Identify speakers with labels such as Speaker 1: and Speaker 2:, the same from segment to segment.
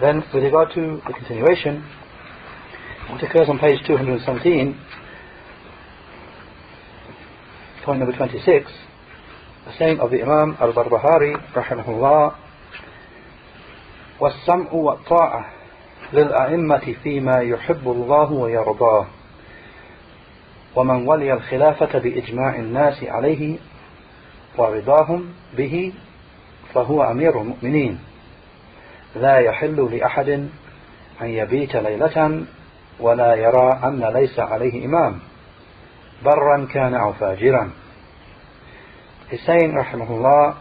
Speaker 1: Then, with regard to the continuation, what occurs on page 217, point number 26, the saying of the Imam al-Barbahari, rahimahullah, وَالسَّمْعُ وَالطَّاعَةُ لِلْأَئِمَّةِ فِيمَا يُحِبُّ اللَّهُ وَيَرْضَاهُ ومن ولي الخلافة بإجماع الناس عليه ورضاهم به فهو أمير المؤمنين لا يحل لأحد أن يبيت ليلة ولا يرى أن ليس عليه إمام برا كان أو فاجرا. He's saying rahimahullah,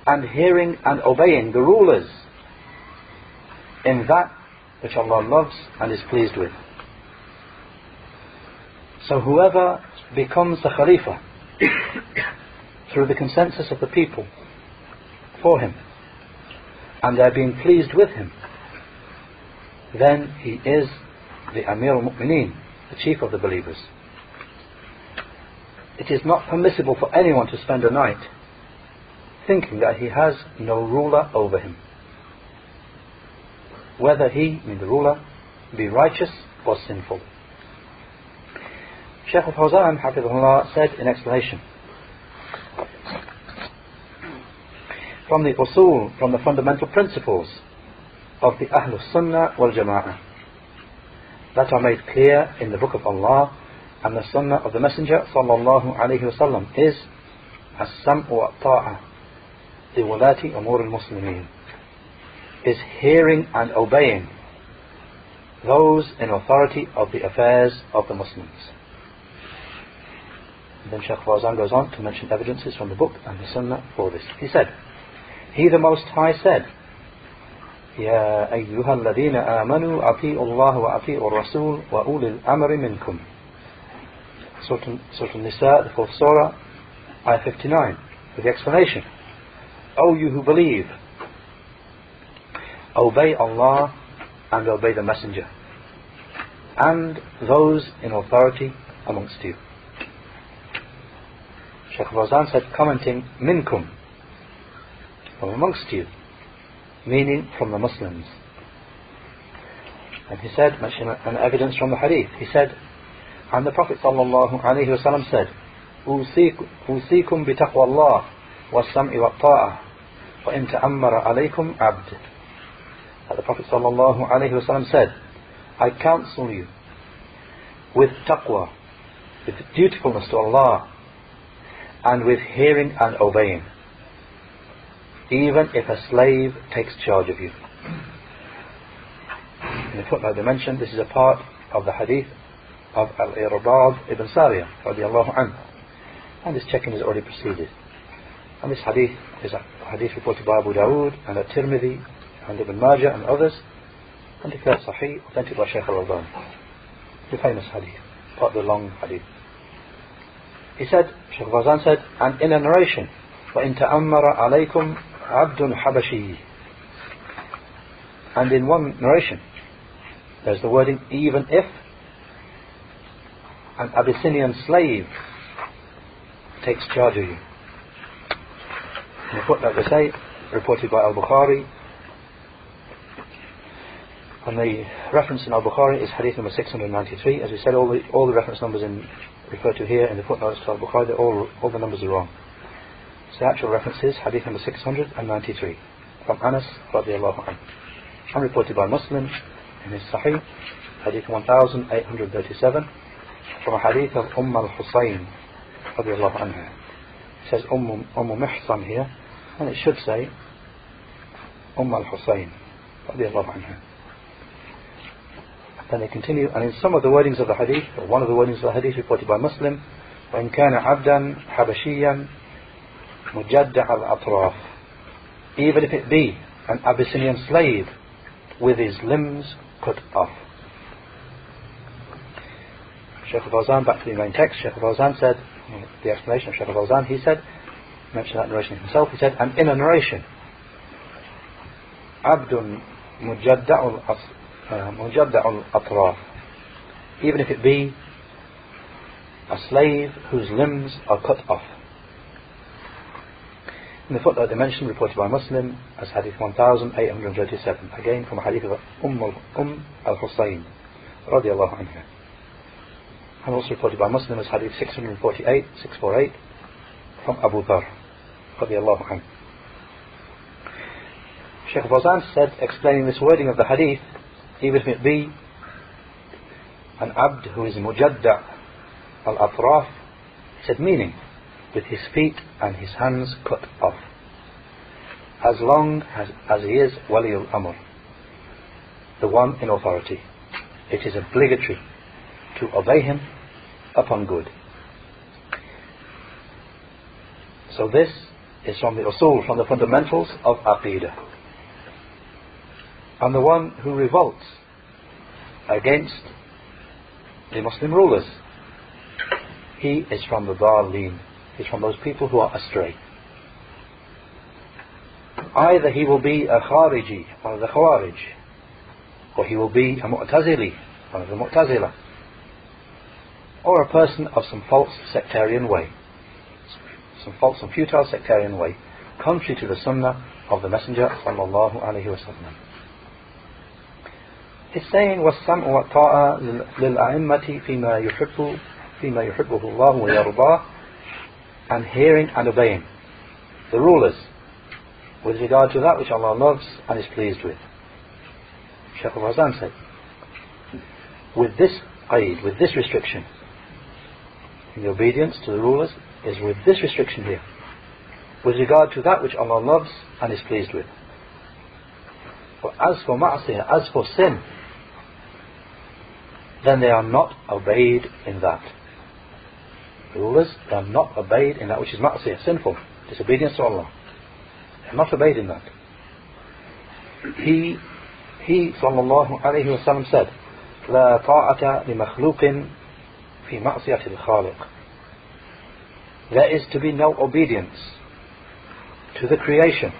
Speaker 1: and hearing and obeying the rulers in that which Allah loves and is pleased with. So whoever becomes the Khalifa through the consensus of the people for him, and they're being pleased with him, then he is the Amir al-Mu'mineen, the chief of the believers. It is not permissible for anyone to spend a night thinking that he has no ruler over him, whether he, meaning the ruler, be righteous or sinful. Shaykh Fawzan, hafidhullah, said in explanation, from the usul, from the fundamental principles of the as-Sunnah wal Jama'ah that are made clear in the Book of Allah and the Sunnah of the Messenger sallallahu alayhi wasallam is as-sam'u wa ta'ah li wulati umur al-muslimin, is hearing and obeying those in authority of the affairs of the Muslims. And then Shaykh Fawzan goes on to mention evidences from the book and the Sunnah for this. He said, He the Most High said, يا أيها الذين آمنوا أطيعوا الله وأطيعوا الرسول وأولي الأمر منكم. Surah An-Nisa, the 4th Surah, Ayah 59, with the explanation. O you who believe, obey Allah and obey the Messenger, and those in authority amongst you. Shaykh Fawzan said, commenting, minkum, from amongst you, meaning from the Muslims. And he said, mentioning an evidence from the hadith, he said, and the Prophet sallallahu alayhi wa sallam said, أوصيكم بتقوى الله والسمع والطاعة وإن تأمر عليكم عبد. That the Prophet sallallahu alayhi wa sallam said, I counsel you with taqwa, with dutifulness to Allah, and with hearing and obeying, even if a slave takes charge of you. In the footnote they mentioned, this is a part of the hadith of Al-Irbad ibn Sariyah radiallahu anhu, and this checking has already proceeded. And this hadith is a hadith reported by Abu Dawood and At-Tirmidhi and Ibn Majah and others, and declared Sahih, authentic by Shaykh al-Albani. The famous hadith, part of the long hadith. He said, Shaykh Fawzan said, and in a narration, وَإِن تَأَمَّرَ عَلَيْكُمْ عَبْدٌ حَبَشِيٌّ, and in one narration there's the wording, even if an Abyssinian slave takes charge of you. In the footnote they say, reported by Al-Bukhari, and the reference in Al-Bukhari is hadith number 693. As we said, all the reference numbers referred to here in the footnotes to Al-Bukhari, all the numbers are wrong. So the actual reference is hadith number 693 from Anas radiallahu anhu, and reported by Muslim in his Sahih, hadith 1837, from a hadith of al-Husayn radiallahu anha. It says Mihsan here, and it should say al-Husayn radiallahu anha. Then they continue, and in some of the wordings of the hadith, or one of the wordings of the hadith reported by Muslim, وَإِن كَانَ عَبْدًا حَبَشِيًّا مُجَدَّعَ الْأَطْرَافِ, even if it be an Abyssinian slave with his limbs cut off. Shaykh Fawzan, back to the main text, Shaykh Fawzan said, the explanation of Shaykh Fawzan, he said, mentioned that narration himself, he said, and in a narration, عَبْدٌ مُجَدَّعُ al-atraf, even if it be a slave whose limbs are cut off. In the footnote they mentioned, reported by Muslim as hadith 1837, again from a hadith of al-Husayn radiallahu anha, and also reported by Muslim as hadith 648 from Abu Dharr radiallahu anhu. Shaykh Fawzan said, explaining this wording of the hadith, even if it be an abd who is mujadda' al-atraf, he said, meaning with his feet and his hands cut off, as long as he is wali al-amr, the one in authority, it is obligatory to obey him upon good. So this is from the usul, from the fundamentals of Aqidah. And the one who revolts against the Muslim rulers, he is from the Dhalleen. He's from those people who are astray. Either he will be a Khariji, one of the Khawarij, or he will be a Mu'tazili, one of the Mu'tazila, or a person of some false sectarian way, some false and futile sectarian way, contrary to the Sunnah of the Messenger sallallahu alaihi wasallam. It's saying, وَالسَّمْعُ وَالطَّاعَةُ لِلْأَئِمَّةِ فِيمَا يُحِبُّهُ اللَّهُ وَيَرْضَاهُ, and hearing and obeying the rulers with regard to that which Allah loves and is pleased with. Shaykh Fawzan said, with this qaid, with this restriction, in the obedience to the rulers is with this restriction here, with regard to that which Allah loves and is pleased with. But as for ma'asiyah, as for sin, then they are not obeyed in that. The rulers, they are not obeyed in that which is ma'asiyah, sinful, disobedience to Allah. They are not obeyed in that. He sallallahu alayhi wa sallam said, لا طاعة لمخلوق في معصية الخالق. There is to be no obedience to the creation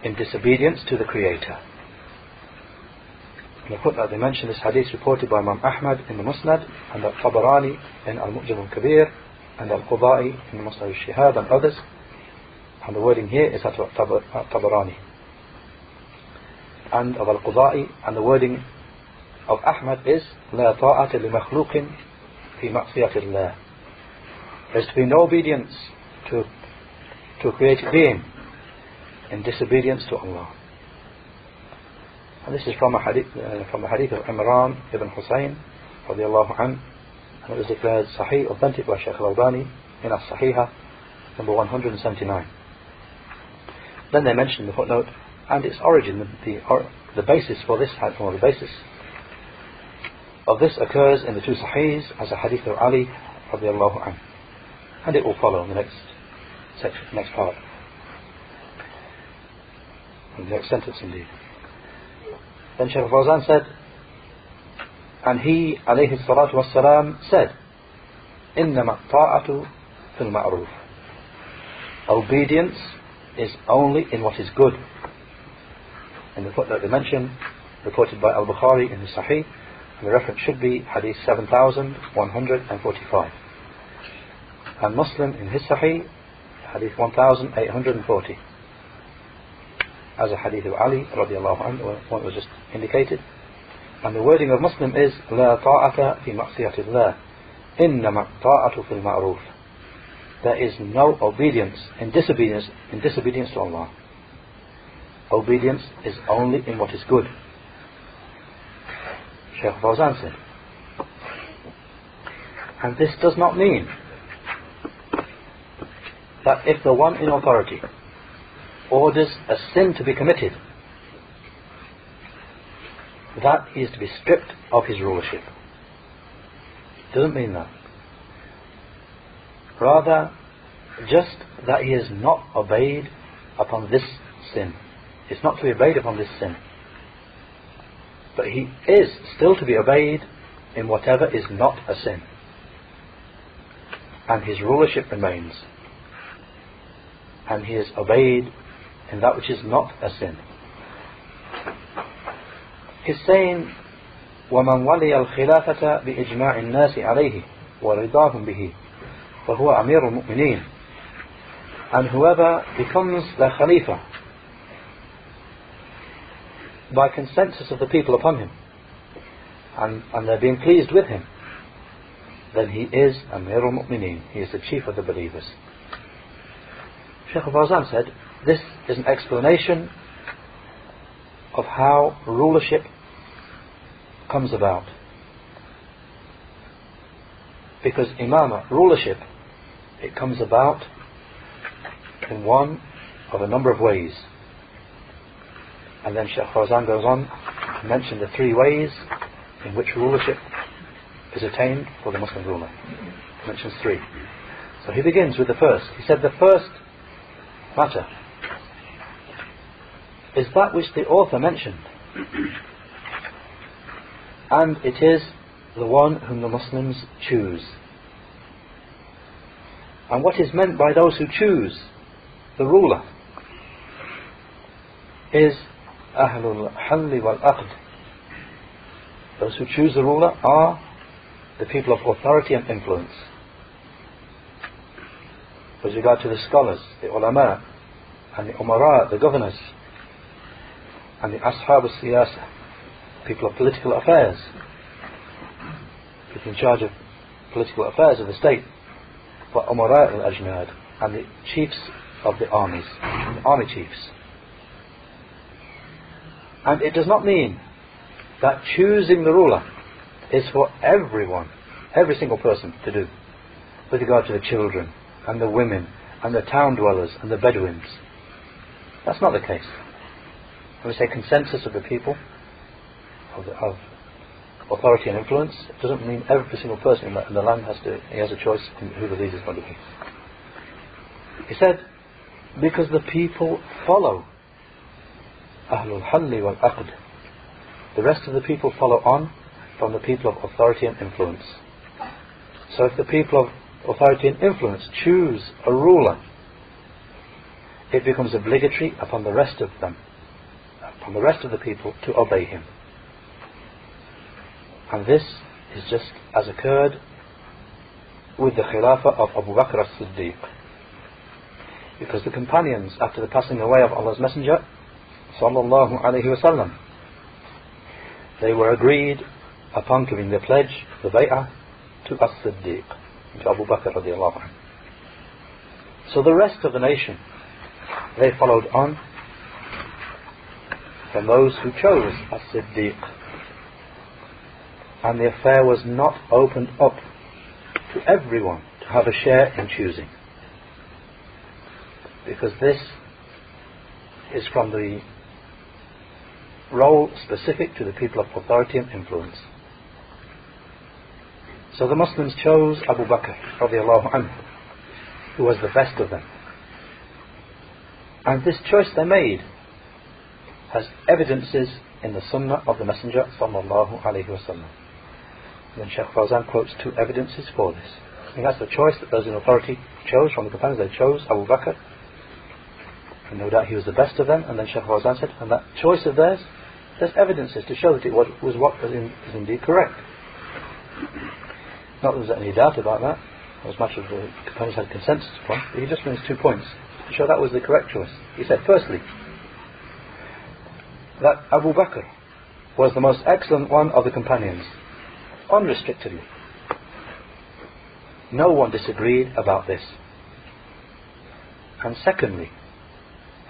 Speaker 1: in disobedience to the Creator. In the footnote they mention this hadith reported by Imam Ahmad in the Musnad, and al-Tabarani in al-Mu'jam al-Kabir, and al-Qudai in the Musnad al-Shihab, and others. And the wording here is at al-Tabarani. And of al-Qudai, and the wording of Ahmad is لا طاعة لمخلوق في معصية الله. There is to be no obedience to a created being in disobedience to Allah. And this is from a hadith of Imran ibn Husayn radiallahu anhu, and it was declared Sahih, authentic by Shaykh Al-Albani in as-Sahihah number 179. Then they mention the footnote and its origin, the basis for this, or the basis of this occurs in the two Sahihs as a hadith of Ali radiallahu anhu, and it will follow in the next section, next part, in the next sentence indeed. Then Shaykh Fawzan said, and he alayhi salatu wassalam said, إِنَّمَا الطَّاعَةُ فِي الْمَعْرُوفِ. Obedience is only in what is good. In the footnote they mention, reported by Al-Bukhari in the Sahih, and the reference should be Hadith 7145. And Muslim in his Sahih, Hadith 1840. As a Hadith of Ali radiallahu anhu, one was just indicated. And the wording of Muslim is لا طاعة في معصية الله إنما الطاعة في المعروف. There is no obedience in disobedience to Allah. Obedience is only in what is good. Shaykh Fawzan said, and this does not mean that if the one in authority orders a sin to be committed, that he is to be stripped of his rulership. It doesn't mean that. Rather, just that he is not obeyed upon this sin. It's not to be obeyed upon this sin. But he is still to be obeyed in whatever is not a sin. And his rulership remains. And he is obeyed in that which is not a sin. He's saying, وَمَنْ وَلِيَ الْخِلَافَةَ بِإِجْمَاعِ النَّاسِ عَلَيْهِ وَرِضَاهُمْ بِهِ فَهُوَ أَمِيرُ الْمُؤْمِنِينَ. And whoever becomes their Khalifa by consensus of the people upon him, and they're being pleased with him, then he is Amirul Mu'mineen, he is the chief of the believers. Shaykh Fawzan said, this is an explanation of how rulership comes about. Because imama, rulership, it comes about in one of a number of ways. And then Shaykh Fawzan goes on to mention the 3 ways in which rulership is attained for the Muslim ruler. He mentions 3. So he begins with the first. He said the first matter is that which the author mentioned, and it is the one whom the Muslims choose. And what is meant by those who choose the ruler is Ahlul Halli wal Aqd. Those who choose the ruler are the people of authority and influence. With regard to the scholars, the ulama, and the umara, the governors, and the ashab al-siyasa, people of political affairs, people in charge of political affairs of the state, but umara al-ajnad, and the chiefs of the armies, the army chiefs. And it does not mean that choosing the ruler is for everyone, every single person to do, with regard to the children and the women and the town dwellers and the Bedouins. That's not the case. When we say consensus of the people, of authority and influence, it doesn't mean every single person in the land has a choice in who the leader is going to be. He said, because the people follow Ahlul Halli wal Aqd. The rest of the people follow on from the people of authority and influence. So if the people of authority and influence choose a ruler, it becomes obligatory upon the rest of them, upon the rest of the people, to obey him. And this is just as occurred with the Khilafah of Abu Bakr as-Siddiq. Because the companions, after the passing away of Allah's Messenger sallallahu alayhi wa sallam, they were agreed upon giving the pledge, the bay'ah, to as-Siddiq, to Abu Bakr radiallahu anhu. So the rest of the nation, they followed on from those who chose as-Siddiq, and the affair was not opened up to everyone to have a share in choosing, because this is from the role specific to the people of authority and influence. So the Muslims chose Abu Bakr radiallahu anhu, who was the best of them, and this choice they made has evidences in the Sunnah of the Messenger sallallahu alayhi wa sallam. Then Shaykh Fawzan quotes 2 evidences for this. And that's the choice that those in authority chose from the companions. They chose Abu Bakr, and no doubt he was the best of them. And then Shaykh Fawzan said, and that choice of theirs, there's evidences to show that it was what was indeed correct. Not that there's any doubt about that, as much as the companions had consensus upon, but he just brings 2 points to show that was the correct choice. He said, firstly, that Abu Bakr was the most excellent one of the companions, unrestrictedly. No one disagreed about this. And secondly,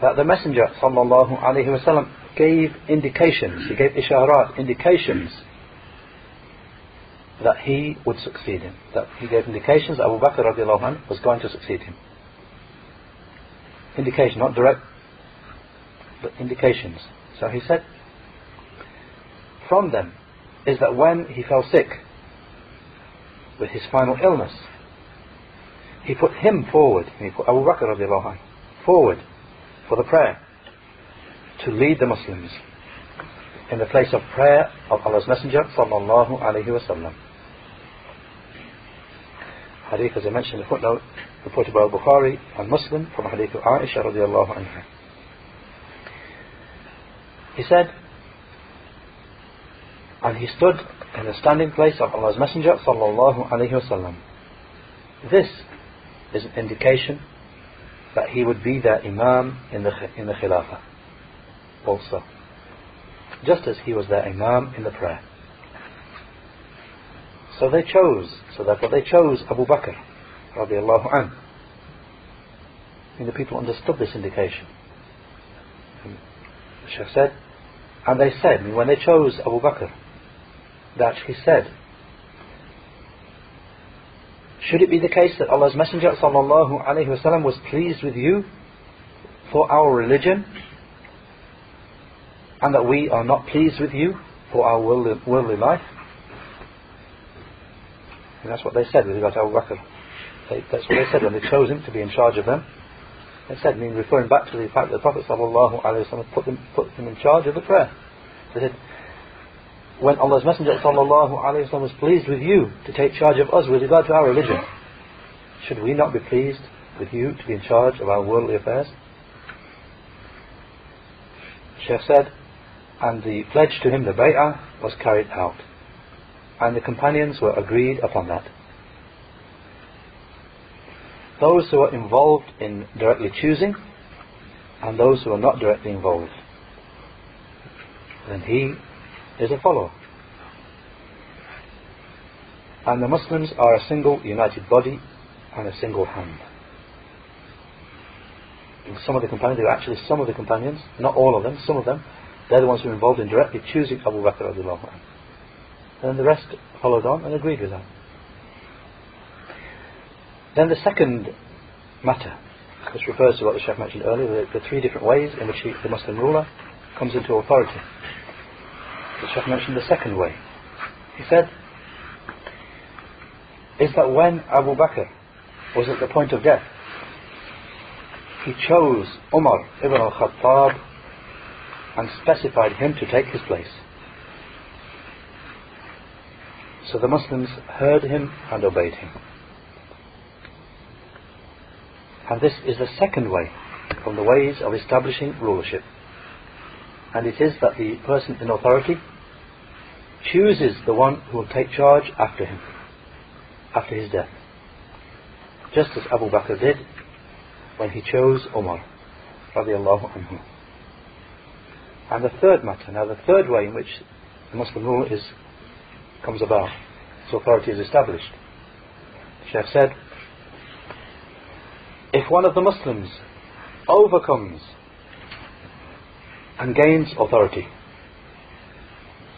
Speaker 1: that the Messenger sallallahu alayhi wa sallam gave indications, he gave isharat, indications that he would succeed him, that he gave indications that Abu Bakr radiallahu anhu was going to succeed him. Indication, not direct, but indications. So he said, from them is that when he fell sick with his final illness, he put him forward, he put Abu Bakr radiallahu anhu forward for the prayer to lead the Muslims in the place of prayer of Allah's Messenger sallallahu alayhi wa sallam. Hadith, as I mentioned in the footnote, reported by Bukhari and Muslim from Hadith of Aisha radiallahu anha. He said, and he stood in the standing place of Allah's Messenger sallallahu alayhi wa sallam. This is an indication that he would be their Imam in the Khilafah also, just as he was their Imam in the prayer. So therefore they chose Abu Bakr radiallahu anhu. And the people understood this indication. And the Shaykh said, and they said, when they chose Abu Bakr, they actually said, should it be the case that Allah's Messenger sallallahu alayhi wasallam was pleased with you for our religion, and that we are not pleased with you for our worldly life? And that's what they said with regard to Abu Bakr. That's what they said when they chose him to be in charge of them. They said, referring back to the fact that the Prophet sallallahu alayhi wasallam put him in charge of the prayer. They said, when Allah's Messenger sallallahu alayhi wasallam was pleased with you to take charge of us with regard to our religion, should we not be pleased with you to be in charge of our worldly affairs? Shaykh said, and the pledge to him, the bay'ah, was carried out, and the companions were agreed upon that. Those who are involved in directly choosing, and those who are not directly involved, then he is a follower. And the Muslims are a single united body and a single hand. And some of the companions, not all of them, some of them, they're the ones who are involved in directly choosing Abu Bakr radiallahu anhu. And the rest followed on and agreed with that. Then the second matter, which refers to what the Shaykh mentioned earlier, the three different ways in which the Muslim ruler comes into authority. The Shaykh mentioned the second way. He said, is that when Abu Bakr was at the point of death, he chose Umar ibn al-Khattab and specified him to take his place. So the Muslims heard him and obeyed him. And this is the second way from the ways of establishing rulership. And it is that the person in authority chooses the one who will take charge after him, after his death. Just as Abu Bakr did when he chose Umar radiallahu anhu. And the third matter, now the third way in which the Muslim rule comes about, its authority is established. The Shaykh said, if one of the Muslims overcomes and gains authority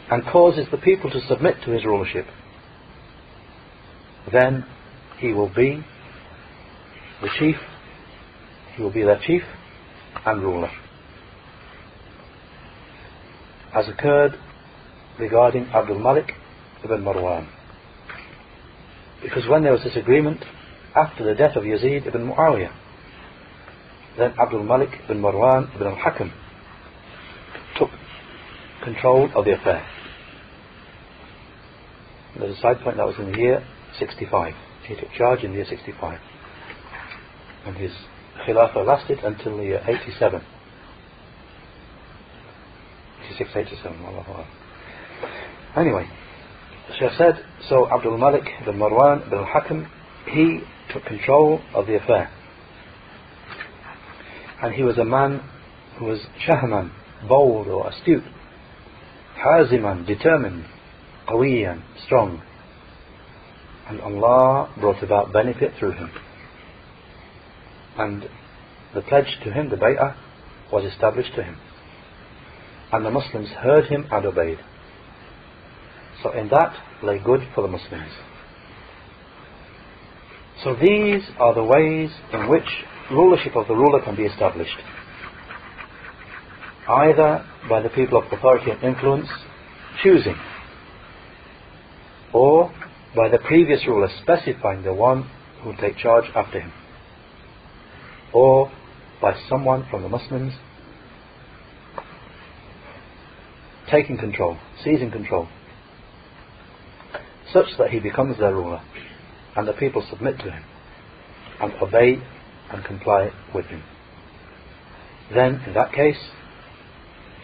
Speaker 1: and causes the people to submit to his rulership, then he will be the chief, he will be their chief and ruler. As occurred regarding Abdul Malik ibn Marwan. Because when there was this agreement after the death of Yazid ibn Muawiyah, then Abdul Malik ibn Marwan ibn al-Hakam took control of the affair. There's a side point, that was in the year 65. He took charge in the year 65. And his Khilafah lasted until the year 87. 86, 87. Anyway, the Shaykh said, so Abdul Malik ibn Marwan ibn al-Hakam, he took control of the affair. And he was a man who was shahman, bold or astute, haziman, determined, qawiyan, strong. And Allah brought about benefit through him. And the pledge to him, the bay'ah, was established to him. And the Muslims heard him and obeyed. So in that lay good for the Muslims. So these are the ways in which rulership of the ruler can be established. Either by the people of authority and influence choosing, or by the previous ruler specifying the one who will take charge after him, or by someone from the Muslims taking control, seizing control, such that he becomes their ruler and the people submit to him and obey and comply with him. Then in that case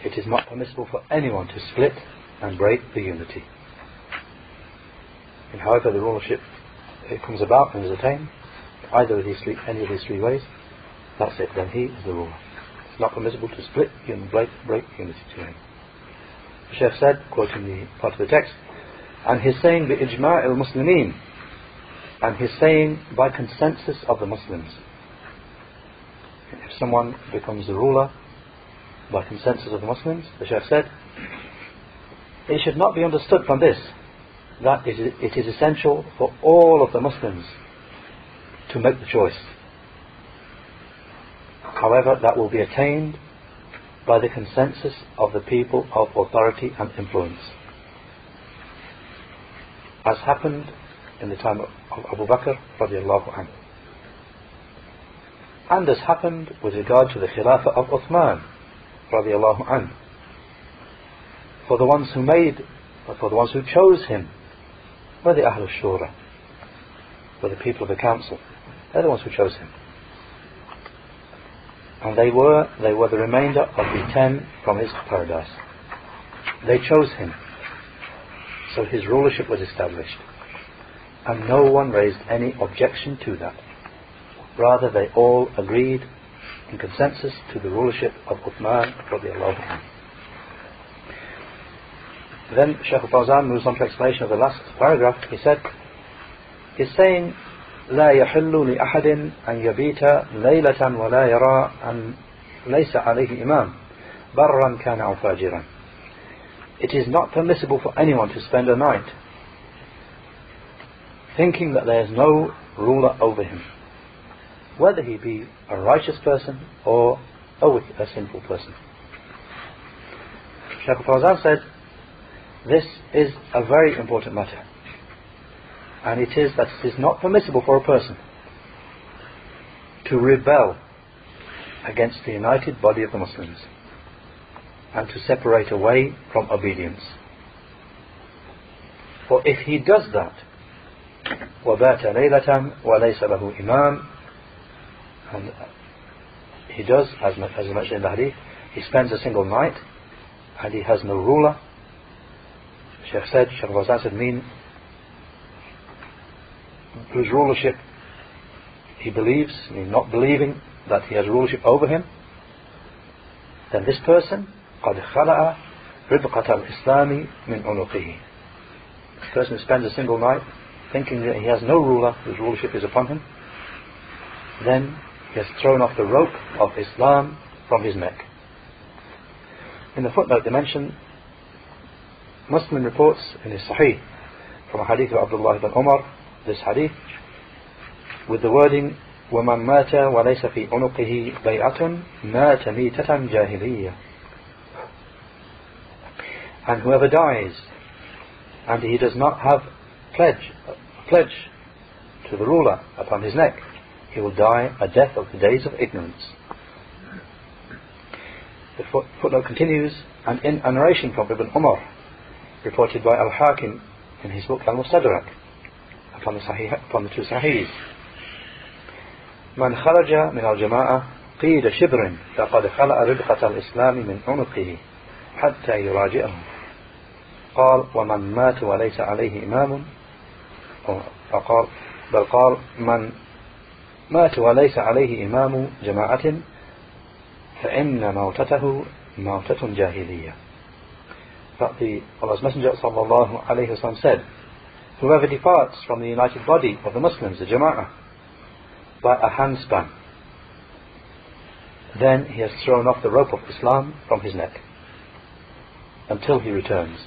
Speaker 1: it is not permissible for anyone to split and break the unity. And however the rulership it comes about and is attained, either of any of these three ways, That's it, then he is the ruler. It's not permissible to split break unity to him. The Shaykh said, quoting the part of the text, and his saying بِإِجْمَاعِ الْمُسْلِمِينَ, and his saying by consensus of the Muslims. If someone becomes the ruler by consensus of the Muslims, the Shaykh said, it should not be understood from this that it is essential for all of the Muslims to make the choice. However, that will be attained by the consensus of the people of authority and influence, as happened in the time of Abu Bakr radiallahu anhu, and as happened with regard to the Khilafah of Uthman radiallahu anhu. For the ones who chose him were the Ahlul Shura, were the people of the council. They're the ones who chose him. And they were the remainder of the 10 from his paradise. They chose him. So his rulership was established. And no one raised any objection to that. Rather, they all agreed in consensus to the rulership of Uthman radiallahu anhu. Then Shaykh Fawzan moves on to explanation of the last paragraph. He said, he's saying, لا يحل لأحد أن يبيت ليلة ولا يرى أن ليس عليه إمام برا كان أو فاجرا. It is not permissible for anyone to spend a night thinking that there is no ruler over him, whether he be a righteous person or a sinful person. Shaykh Fawzan said, this is a very important matter, and it is that it is not permissible for a person to rebel against the united body of the Muslims and to separate away from obedience. For if he does that, وَبَاتَ لَيْلَةً وَلَيْسَ لَهُ إِمَامٌ, and he does, as mentioned in the hadith, he spends a single night and he has no ruler. Shaykh Fawzan said, mean whose rulership he believes, not believing that he has rulership over him, then this person قَدْ خَلَأَ رِبْقَةَ الْإِسْلَامِ مِنْ عُنُقِهِ. This person who spends a single night thinking that he has no ruler whose rulership is upon him, then he has thrown off the rope of Islam from his neck. In the footnote they mention Muslim reports in his Sahih from a hadith of Abdullah ibn Umar, this hadith with the wording وَمَنْ مَاتَ وَلَيْسَ فِي عُنُقِهِ بَيْعَةٌ مَاتَ مِيتَةً جَاهِلِيَّةً. And whoever dies and he does not have pledge to the ruler upon his neck, he will die a death of the days of ignorance. The footnote continues, and in a narration from Ibn Umar reported by Al-Hakim in his book Al-Mustadrak upon the two Sahihs, من خرج من الجماعة قيد شبر فقد خلأ ربقة الإسلام من عنقه حتى يراجعه. قال ومن مات وليس عليه إمام، بل قال من مات وليس عليه إمام جماعة فإن موتته موتة جاهلية. But Allah's Messenger sallallahu alayhi wa sallam said, whoever departs from the united body of the Muslims, the Jama'ah, by a handspan, then he has thrown off the rope of Islam from his neck until he returns.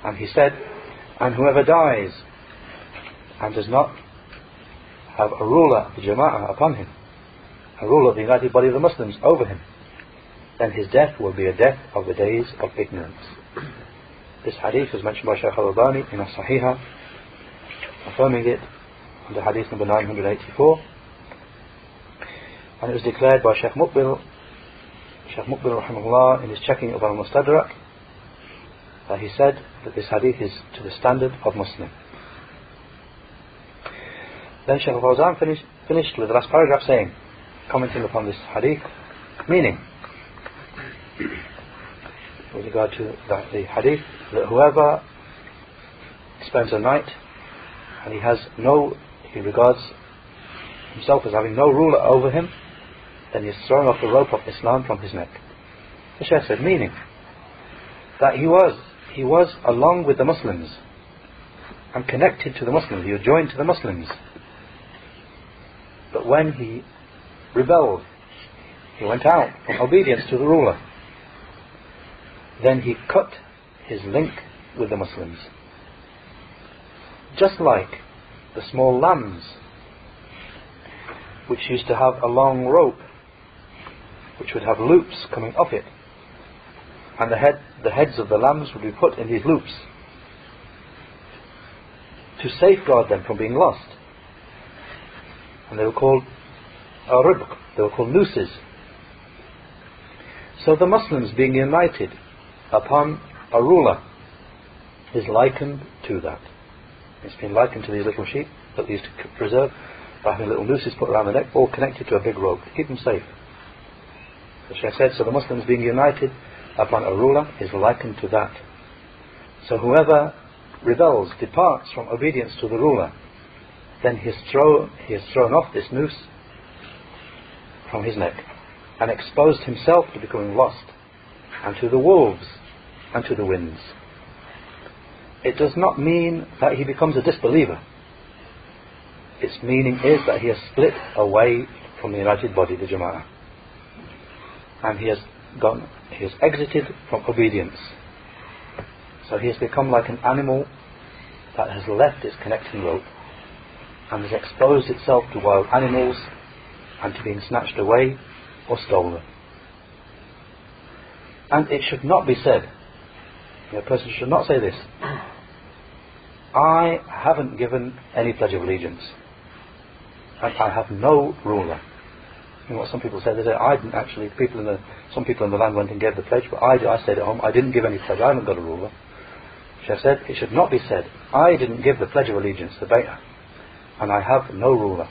Speaker 1: And he said, and whoever dies and does not have a ruler of the Jama'ah upon him, a ruler of the united body of the Muslims over him, then his death will be a death of the days of ignorance. This hadith was mentioned by Shaykh Al-Albani in As-Sahihah, affirming it under hadith number 984, and it was declared by Shaykh Muqbil rahimahullah in his checking of Al-Mustadrak, that he said that this hadith is to the standard of Muslim. Then Shaykh Fawzan finished with the last paragraph saying, commenting upon this hadith, meaning with regard to the hadith, that whoever spends a night and he regards himself as having no ruler over him, then he has thrown off the rope of Islam from his neck. The Shaykh said, meaning that he was along with the Muslims and connected to the Muslims, he was joined to the Muslims. But when he rebelled, he went out from obedience to the ruler, then he cut his link with the Muslims. Just like the small lambs, which used to have a long rope, which would have loops coming off it, and the heads of the lambs would be put in these loops to safeguard them from being lost. And they were called ribq, they were called nooses. So the Muslims being united upon a ruler is likened to that. It's been likened to these little sheep that they used to preserve by having little nooses put around the neck, all connected to a big rope to keep them safe. The Shaykh said, so the Muslims being united upon a ruler is likened to that. So whoever rebels, departs from obedience to the ruler, then he has thrown off this noose from his neck and exposed himself to becoming lost, and to the wolves and to the winds. It does not mean that he becomes a disbeliever. Its meaning is that he has split away from the united body, the Jama'ah, and he has exited from obedience. So he has become like an animal that has left its connecting rope and has exposed itself to wild animals and to being snatched away or stolen. And it should not be said, a person should not say this, I haven't given any pledge of allegiance and I have no ruler. You know what some people say? They say, I didn't actually, some people in the land went and gave the pledge, but I stayed at home, I didn't give any pledge, I haven't got a ruler. Shaykh said, it should not be said, I didn't give the pledge of allegiance, the bay'ah, and I have no ruler.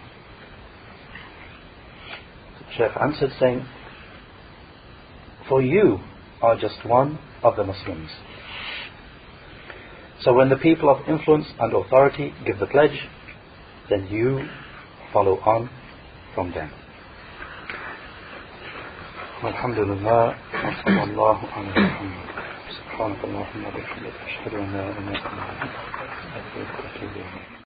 Speaker 1: Shaykh answered saying, for you are just one of the Muslims. So when the people of influence and authority give the pledge, then you follow on from them. Alhamdulillah, wa sallallahu ala Muhammad. Subhanakallahumma wa bihamdika, ashhadu an la ilaha illa anta, astaghfiruka wa atubu ilayk.